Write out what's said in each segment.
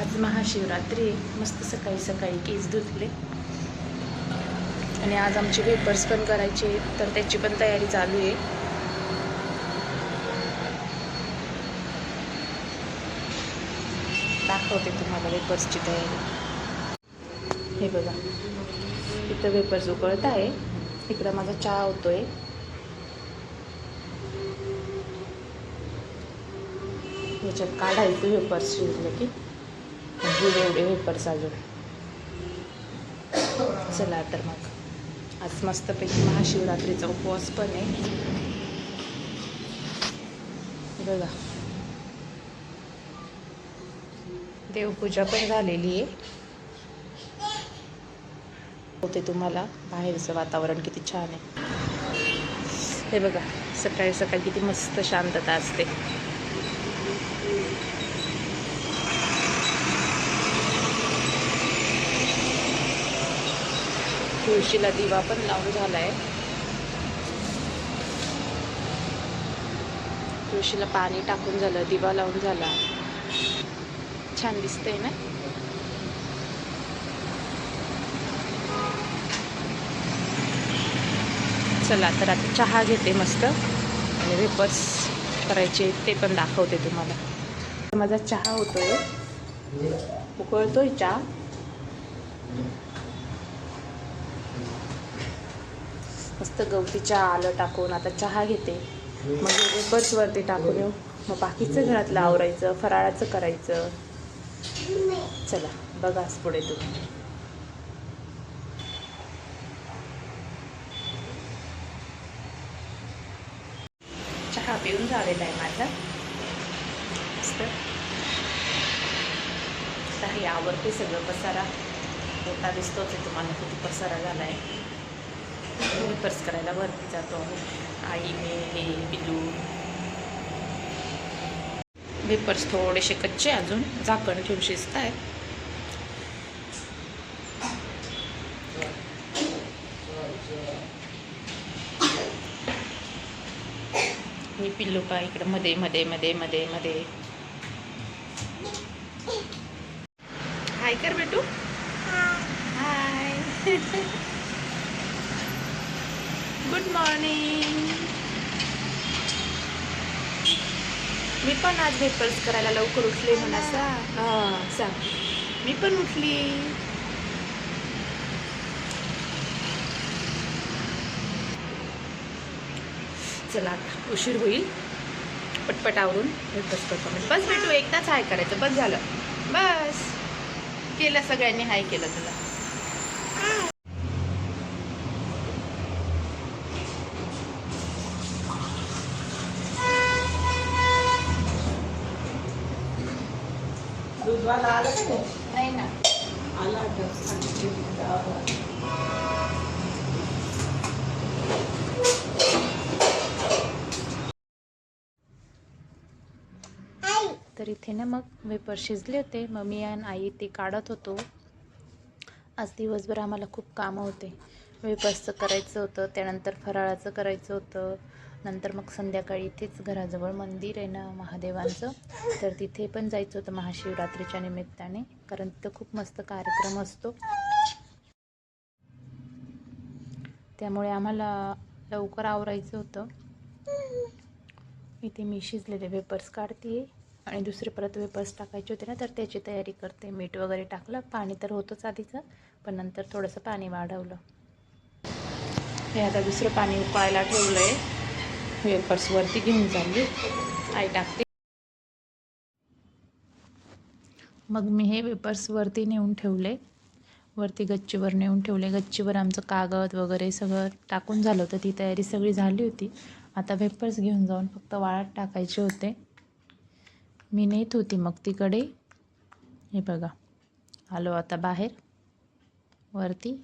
आज महाशिवरात्री मस्त सकाळी सकाळी केस धुतले आणि आज आमचे वेपर्स पण करायचे, तर त्याची पण तयारी चालू आहे. दाखवते तुम्हाला वेपर्सची तयारी. हे बघा, इथं वेपर्स उकळत आहे, इकडं माझा चहा होतोय. ह्याच्यात काढायचं वेपर्स शिजले की, एवढे वेपर्स अजून. चला तर मग आज मस्तपैकी महाशिवरात्रीचा उपवास पण आहे. बघा, देवपूजा पण झालेली आहे. होते तुम्हाला बाहेरचं वातावरण किती छान आहे. हे बघा, सकाळी सकाळी किती मस्त शांतता असते. तुळशीला दिवा पण लावून झालाय. तुळशीला पाणी टाकून झालं, दिवा लावून झाला. छान दिसतंय ना. चला तर आता चहा घेते मस्त, आणि वेपर्स करायचे ते पण दाखवते तुम्हाला. माझा चहा होतोय, उकळतोय चहा. मस्त गवती चहा आलं टाकून आता चहा घेते. मग वेपर्स वरती टाकून येऊ, मग बाकीचं घरातलं आवरायचं, फराळाचं करायचं. चला बघाच पुढे तुम्ही. चहा पिऊन झालेला आहे माझा मस्त. आता हे आवडते सगळं. पसारा होता दिसतोच आहे तुम्हाला किती पसारा झाला आहे. वेपर्स करायला वरती जातो आई, मी, हे पिलू. वेपर्स थोडेसे कच्चे अजून, झाकण ठेवून शिजत आहेत. हे पिल्लू पा इकडे मध्ये मध्ये मध्ये मध्ये मध्ये. हाय कर बेटू. हाय. Good morning. मी पण आज वेपर्स करायला लवकर उठले म्हणा. सांग, मी पण उठली. चला उशीर होईल, पटपट आवरून वेपर्स करतो. बस बेटू, एकदाच हाय करायचं, बस झालं. बस केलं, सगळ्यांनी हाय केलं तुला. दूधवाला आला का नाही ना? आला तर इथे ना मग वेपर शिजले होते. मग मी आणि आई ते काढत होतो. आज दिवसभर आम्हाला खूप कामं होते. वेपर्सचं करायचं होतं, त्यानंतर फराळाचं करायचं होतं, नंतर मग संध्याकाळी इथेच घराजवळ मंदिर आहे ना महादेवांचं, तर तिथे पण जायचं होतं महाशिवरात्रीच्या निमित्ताने, कारण तिथं खूप मस्त कार्यक्रम असतो. त्यामुळे आम्हाला लवकर आवरायचं होतं. इथे मी शिजलेले वेपर्स काढते आणि दुसरे परत वेपर्स टाकायचे होते ना, तर त्याची तयारी करते. मीठ वगैरे टाकलं, पाणी तर होतंच आधीचं, पण नंतर थोडंसं पाणी वाढवलं. हे आता दुसरं पाणी उकळायला ठेवलं आहे. वेपर्स वरती घेऊन चालली, आई टाकते. मग मी हे वेपर्स वरती नेऊन ठेवले, वरती गच्चीवर नेऊन ठेवले. गच्चीवर आमचं कागद वगैरे सगळं टाकून झालं होतं, ती तयारी सगळी झाली होती. आता वेपर्स घेऊन जाऊन फक्त वाळत टाकायचे होते. मी नेत होती मग तिकडे. हे बघा, आलो आता बाहेर वरती.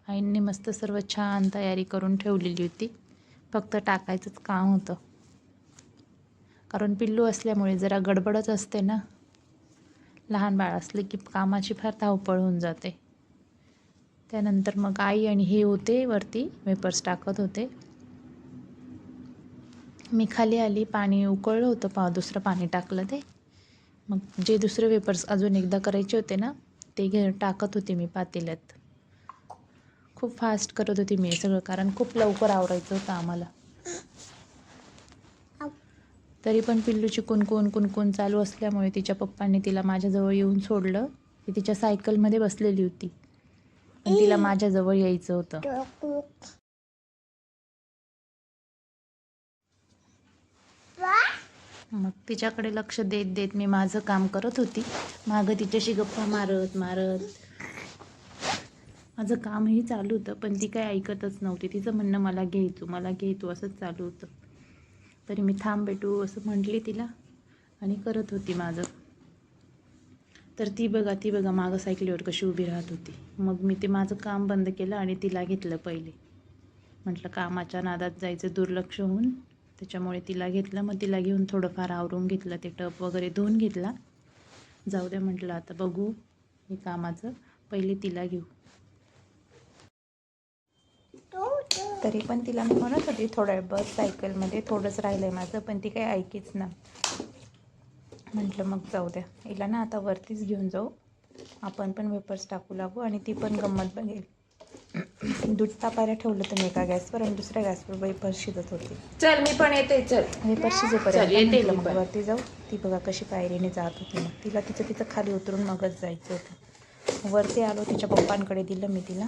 आईंनी मस्त सर्व छान तयारी करून ठेवलेली होती, फक्त टाकायचंच काम होतं. कारण पिल्लू असल्यामुळे जरा गडबडच असते ना. लहान बाळ असले की कामाची फार धावपळ होऊन जाते. त्यानंतर मग आई आणि हे होते वरती, वेपर्स टाकत होते. मी खाली आली, पाणी उकळलं होतं, दुसरं पाणी टाकलं ते. मग जे दुसरे वेपर्स अजून एकदा करायचे होते ना, ते टाकत होते मी पातेल्यात. खूप फास्ट करत होती मी हे सगळं, कारण खूप लवकर आवरायचं होतं आम्हाला. तरी पण पिल्लूची कुणकुण चालू असल्यामुळे तिच्या पप्पांनी तिला माझ्याजवळ येऊन सोडलं. ती तिच्या सायकलमध्ये बसलेली होती आणि तिला माझ्याजवळ यायचं होतं. मग तिच्याकडे लक्ष देत देत मी माझं काम करत होती. मागं तिच्याशी गप्पा मारत माझं कामही चालू होतं, पण ती काही ऐकतच नव्हती. तिचं म्हणणं मला घे तू असंच चालू होतं. तरी मी थांब बेटू असं म्हटली तिला आणि करत होती माझं. तर ती बघा मागं सायकलीवर कशी उभी राहत होती. मग मी ते माझं काम बंद केलं आणि तिला घेतलं पहिले. म्हटलं कामाच्या नादात जायचं दुर्लक्ष होऊन, त्याच्यामुळे तिला घेतलं. मग तिला घेऊन थोडंफार आवरून घेतलं, ते टप वगैरे धुवून घेतला. जाऊ द्या म्हटलं, आता बघू हे कामाचं, पहिले तिला घेऊ. तरी पण तिला मी म्हणत होती थोड्या वेळ बस सायकलमध्ये, थोडंच राहिलं आहे माझं, पण ती काही ऐकीच ना. म्हटलं मग जाऊ द्या, हिला ना आता वरतीच घेऊन जाऊ, आपण पण वेपर्स टाकू लागू आणि ती पण गंमत बघेल. दूध तापायला ठेवलं तर मी एका गॅसवर आणि दुसऱ्या गॅसवर वेपर्स शिजत होते. चल मी पण येते. चल वेपर्स शिजेपर्यंत म्हटलं मग वरती जाऊ. ती बघा कशी पायरीने जात होती. मग तिला तिचं खाली उतरून मगच जायचं होतं. वरती आलो, तिच्या पप्पांकडे दिलं मी तिला.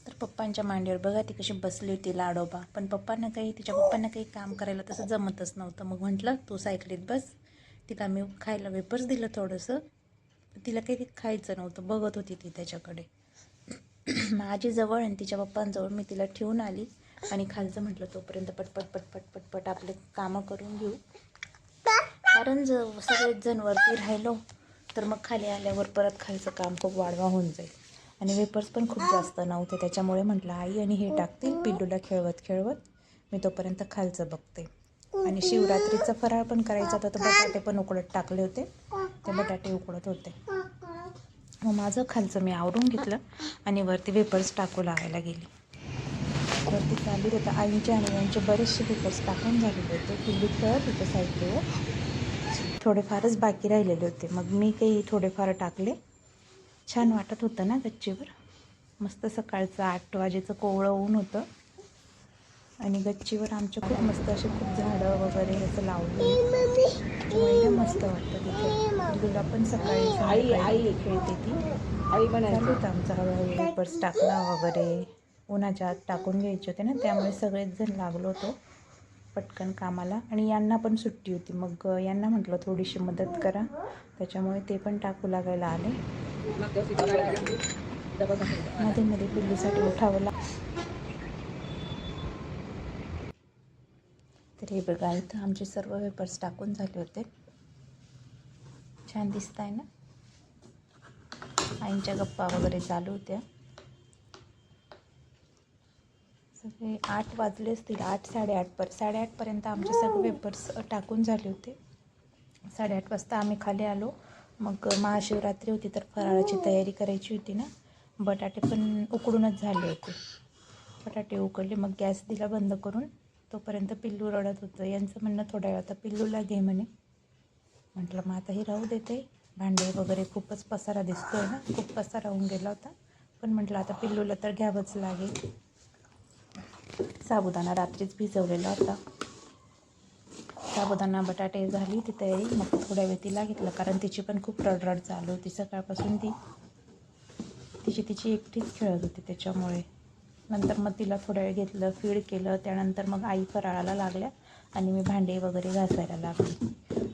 तर पप्पांच्या मांडीवर बघा ती कशी बसली होती लाडोबा. पण तिच्या पप्पांना काही काम करायला तसं जमतच नव्हतं. मग म्हटलं तू सायकलीत बस. तिला मी खायला वेपर्स दिलं थोडंसं. तिला काही खायचं नव्हतं, बघत होती ती त्याच्याकडे. माझीजवळ आणि तिच्या पप्पांजवळ मी तिला ठेवून आली आणि खालचं म्हटलं तोपर्यंत पटपट आपले कामं करून घेऊ. कारण जर सगळेच जण वरती राहिलो तर मग खाली आल्यावर परत खालचं काम खूप वाढवा होऊन जाईल. आणि वेपर्स पण खूप जास्त नव्हते, त्याच्यामुळे म्हटलं आई आणि हे टाकतील पिल्लूला खेळवत मी तोपर्यंत खालचं बघते. आणि शिवरात्रीचा फराळ पण करायचा होता, तर बटाटे पण उकडत टाकले होते, ते बटाटे उकडत होते. मग माझं खालचं मी आवरून घेतलं आणि वरती वेपर्स टाकू लावायला गेली. वरती चालू होतं आईचे आणि यांचे बरेचसे वेपर्स टाकून झालेले होते. पिल्लू खेळत होतं सायकलीवर, थोडेफारच बाकी राहिलेले होते. मग मी काही थोडेफार टाकले. छान वाटत होतं ना गच्चीवर. मस्त सकाळचं 8 वाजेचं कोवळं ऊन होतं आणि गच्चीवर आमच्या खूप मस्त असे खूप झाडं वगैरे असं लावले, त्याच्यामुळे मस्त वाटतं तिथे. पिल्लूला पण सकाळी आई खेळते ती. चालू होतं आमचं हळूहळू वेपर्स टाकणं वगैरे. उन्हाच्या आत टाकून घ्यायचे होते ना, त्यामुळे सगळेच जण लागलो होतो पटकन कामाला. आणि यांना पण सुट्टी होती, मग यांना म्हटलं थोडीशी मदत करा, त्याच्यामुळे ते पण टाकू लागायला आले. मध्ये मध्ये पिल्लूसाठी उठावं तर हे बघा, इथं आमचे सर्व वेपर्स टाकून झाले होते. छान दिसत आहे ना. आईंच्या गप्पा वगैरे चालू होत्या. सगळे 8 वाजले असतील, 8:30पर्यंत आमचे सगळे वेपर्स टाकून झाले होते. 8:30 वाजता आम्ही खाली आलो. मग महाशिवरात्री होती तर फराळाची तयारी करायची होती ना. बटाटे पण उकडूनच झाले होते. बटाटे उकडले, मग गॅस दिला बंद करून. तोपर्यंत पिल्लू रडत होतं. यांचं म्हणणं थोड्या वेळ आता पिल्लूला घे म्हणे. म्हटलं मग आता ही राहू देते. भांडे वगैरे खूपच पसारा दिसतोय ना, खूप पसारा होऊन गेला होता. पण म्हटलं आता पिल्लूला तर घ्यावंच लागेल. साबुदाणा रात्रीच भिजवलेला होता. साबुदाणा बटाटे झाली होती तयारी. मग थोड्या वेळ तिला घेतलं, कारण तिची पण खूप रडरड चालू होती सकाळपासून. तिची एकटीच खेळत होती, त्याच्यामुळे नंतर मग तिला थोड्या वेळ घेतलं, फीड केलं. त्यानंतर मग आई फराळाला लागल्या आणि मी भांडे वगैरे घासायला लागली.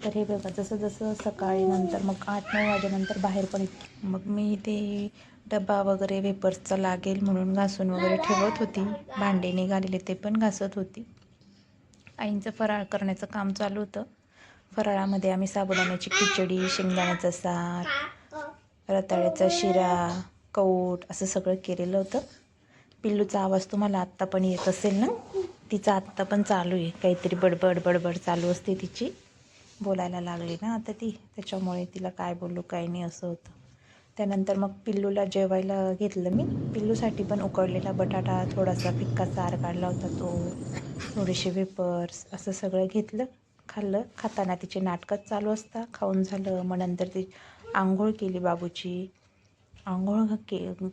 तर हे बघा, जसं सकाळी नंतर मग 8-9 वाजेनंतर बाहेर पण मग मी ते डबा वगैरे वेपर्सचा लागेल म्हणून घासून वगैरे ठेवत होती. भांडे निघालेले ते पण घासत होती. आईंचं फराळ करण्याचं काम चालू होतं. फराळामध्ये आम्ही साबुदाण्याची खिचडी, शेंगदाण्याचा सार, रताळ्याचा शिरा, कौट असं सगळं केलेलं होतं. पिल्लूचा आवाज तुम्हाला आत्ता पण येत असेल ना. तिचा आत्ता पण चालू आहे, काहीतरी बडबड चालू असते तिची. बोलायला लागली ना आता ती, त्याच्यामुळे तिला काय बोलू काय नाही असं होतं. त्यानंतर मग पिल्लूला जेवायला घेतलं मी. पिल्लूसाठी पण उकडलेला बटाटा, थोडासा फिक्का सार काढला होता तो, थोडेसे वेपर्स असं सगळं घेतलं, खाल्लं. खाताना तिचे नाटकच चालू असतात. खाऊन झालं मग नंतर ती आंघोळ केली बाबूची. आंघोळ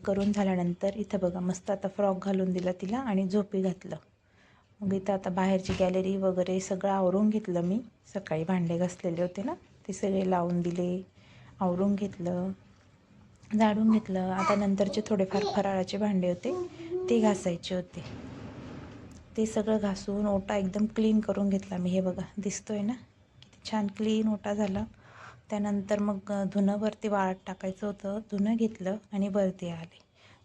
करून झाल्यानंतर इथं बघा मस्त आता फ्रॉक घालून दिला तिला आणि झोपी घातलं. मग इथं आता बाहेरची गॅलरी वगैरे सगळं आवरून घेतलं मी. सकाळी भांडे घासलेले होते ना, ते सगळे लावून दिले, आवरून घेतलं, झाडून घेतलं. आता नंतरचे थोडेफार फराळाचे भांडे होते ते घासायचे होते. ते सगळं घासून ओटा एकदम क्लीन करून घेतला मी. हे बघा दिसतोय ना किती छान क्लीन ओटा झाला. त्यानंतर मग धुणं वरती वाळत टाकायचं होतं. धुणं घेतलं आणि वरती आले.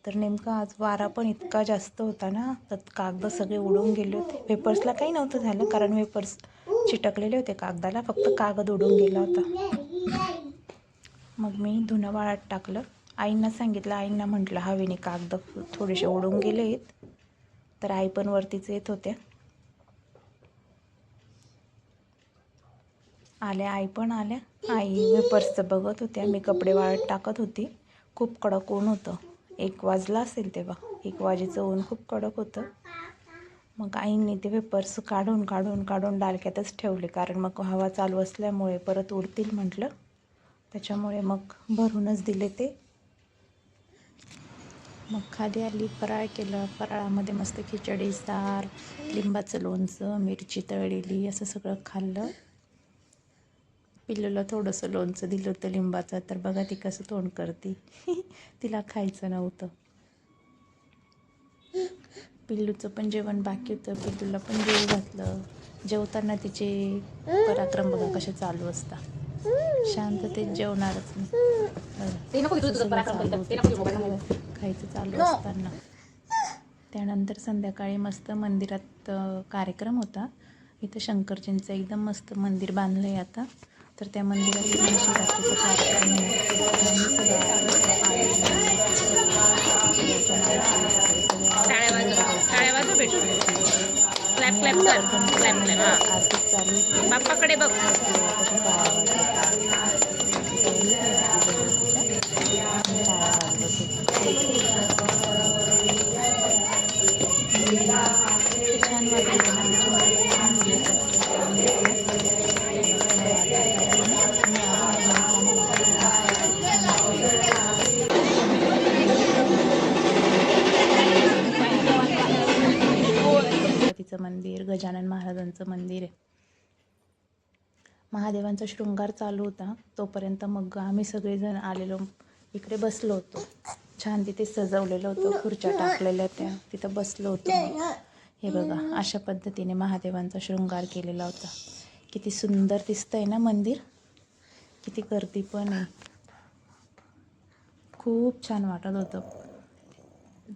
तर नेमकं आज वारा पण इतका जास्त होता ना, तर कागद सगळे उडून गेले होते. पेपर्सला काही नव्हतं झालं कारण पेपर्स चिटकलेले होते कागदाला, फक्त कागद उडून गेला होता. मग मी धुणं वाळत टाकलं. आईंना सांगितलं, आईंना म्हटलं हवेने कागद थोडेसे उडून गेलेत. तर आई पण वरतीच येत होत्या. आल्या, आई पण आल्या. आई वेपर्सचं बघत होत्या, मी कपडे वाळत टाकत होती. खूप कडक ऊन होतं. 1 वाजला असेल तेव्हा. 1 वाजेचं ऊन खूप कडक होतं. मग आईंनी ते वेपर्स काढून डालक्यातच ठेवले, कारण मग हवा चालू असल्यामुळे परत उडतील म्हटलं. त्याच्यामुळे मग भरूनच दिले ते. मग खाली आली, फराळ केलं. फराळामध्ये मस्त खिचडी, सार, लिंबाचं लोणचं, मिरची तळलेली असं सगळं खाल्लं. पिल्लूला थोडंसं लोणचं दिलं होतं लिंबाचं, तर बघा ती कसं तोंड करते. तिला खायचं नव्हतं. पिल्लूचं पण जेवण बाकी होतं. पिल्लूला पण जेवू घातलं. जेवताना तिचे पराक्रम बघा कसे चालू असतात. शांततेत जेवणारच नाही. खायचं चालू असताना. त्यानंतर संध्याकाळी मस्त मंदिरात कार्यक्रम होता. इथं शंकरजींचं एकदम मस्त मंदिर बांधलं आहे आता. तर त्या मंदिरात महाशिवरात्रीचा कार्यक्रम आरती चालू बाप्पाकडे बघ. छान गणपतीचं मंदिर, गजानन महाराजांचं मंदिर आहे. महादेवांचा शृंगार चालू होता. तोपर्यंत मग आम्ही सगळेजण आलेलो इकडे बसलो होतो. छान तिथे सजवलेलं होतं, खुर्च्या टाकलेल्या त्या, तिथं बसलो होतो. हे बघा अशा पद्धतीने महादेवांचा शृंगार केलेला होता. किती सुंदर दिसतंय ना मंदिर. किती गर्दी पण आहे. खूप छान वाटत होतं.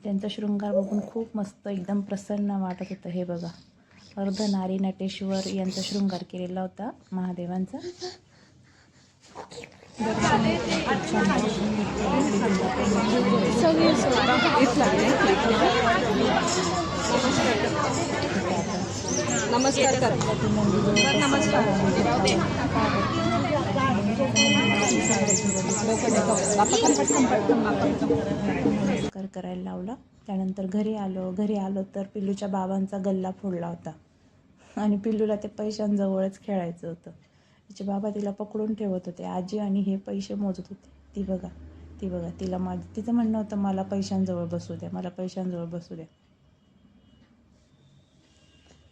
त्यांचा शृंगार बघून खूप मस्त एकदम प्रसन्न वाटत होतं. हे बघा अर्धनारी नटेश्वर यांचा शृंगार केलेला होता महादेवांचा. नमस्कार करायला लावला. त्यानंतर घरी आलो तर पिल्लूच्या बाबांचा गल्ला फोडला होता आणि पिल्लूला ते पैशांजवळच खेळायचं होतं. तिचे बाबा तिला पकडून ठेवत होते. आजी आणि हे पैसे मोजत होते. ती बघा तिचं म्हणणं होतं मला पैशांजवळ बसू द्या, मला पैशांजवळ बसू द्या.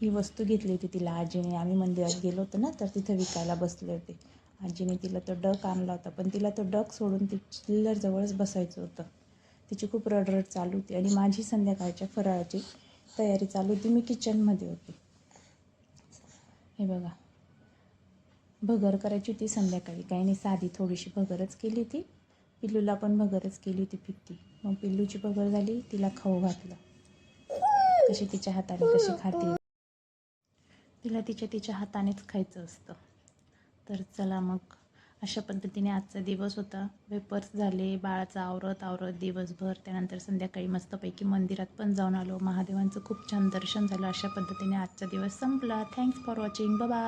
ही वस्तू घेतली होती तिला आजीने. आम्ही मंदिरात गेलो होतो ना, तर तिथं विकायला बसले होते. आजीने तिला तो डक आणला होता, पण तिला तो डक सोडून ती चिल्लरजवळच बसायचं होतं. तिची खूप रडरड चालू होती आणि माझी संध्याकाळच्या फराळाची तयारी चालू होती. मी किचनमध्ये होते. हे बघा भगर करायची होती संध्याकाळी. काही नाही, साधी थोडीशी भगरच केली होती. पिल्लूला पण भगरच केली होती फिक्की. मग पिल्लूची भगर झाली, तिला खाऊ घातलं. कशी तिच्या हाताने कशी खाते, तिला तिच्या हातानेच खायचं असतं. तर चला मग अशा पद्धतीने आजचा दिवस होता. वेपर्स झाले, बाळाचं आवरत दिवसभर. त्यानंतर संध्याकाळी मस्तपैकी मंदिरात पण जाऊन आलो. महादेवांचं खूप छान दर्शन झालं. अशा पद्धतीने आजचा दिवस संपला. Thanks for watching. Bye bye.